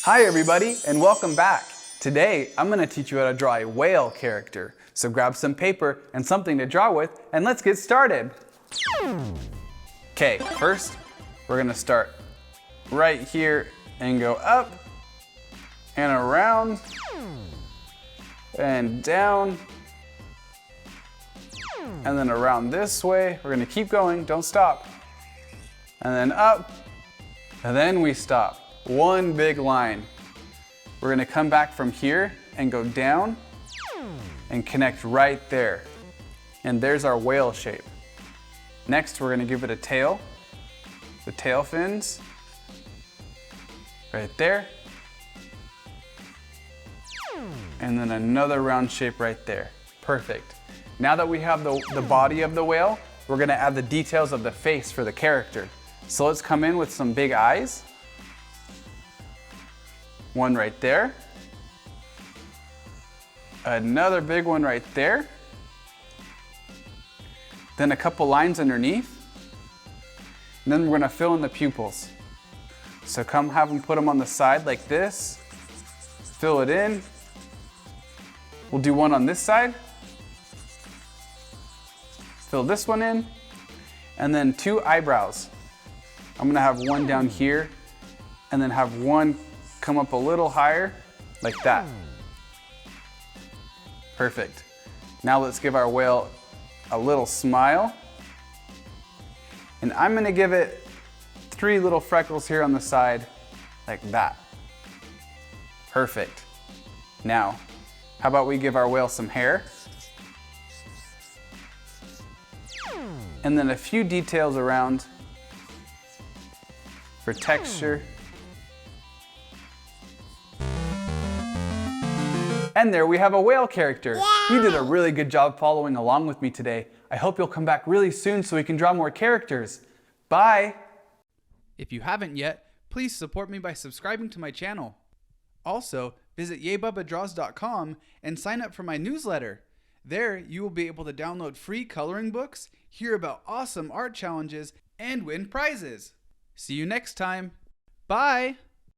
Hi everybody, and welcome back. Today, I'm going to teach you how to draw a whale character. So grab some paper and something to draw with, and let's get started. Okay, first, we're going to start right here and go up and around and down and then around this way. We're going to keep going, don't stop. And then up, and then we stop. One big line. We're going to come back from here and go down and connect right there. And there's our whale shape. Next, we're going to give it a tail. The tail fins. Right there. And then another round shape right there. Perfect. Now that we have the body of the whale, we're going to add the details of the face for the character. So let's come in with some big eyes. One right there. Another big one right there. Then a couple lines underneath. And then we're going to fill in the pupils. So come have them put them on the side like this. Fill it in. We'll do one on this side. Fill this one in. And then two eyebrows. I'm going to have one down here and then have one come up a little higher, like that. Perfect. Now let's give our whale a little smile. And I'm gonna give it 3 little freckles here on the side, like that. Perfect. Now, how about we give our whale some hair? And then a few details around for texture. And there we have a whale character. You did a really good job following along with me today. I hope you'll come back really soon so we can draw more characters. Bye! If you haven't yet, please support me by subscribing to my channel. Also, visit YayBubbaDraws.com and sign up for my newsletter. There, you will be able to download free coloring books, hear about awesome art challenges, and win prizes. See you next time. Bye!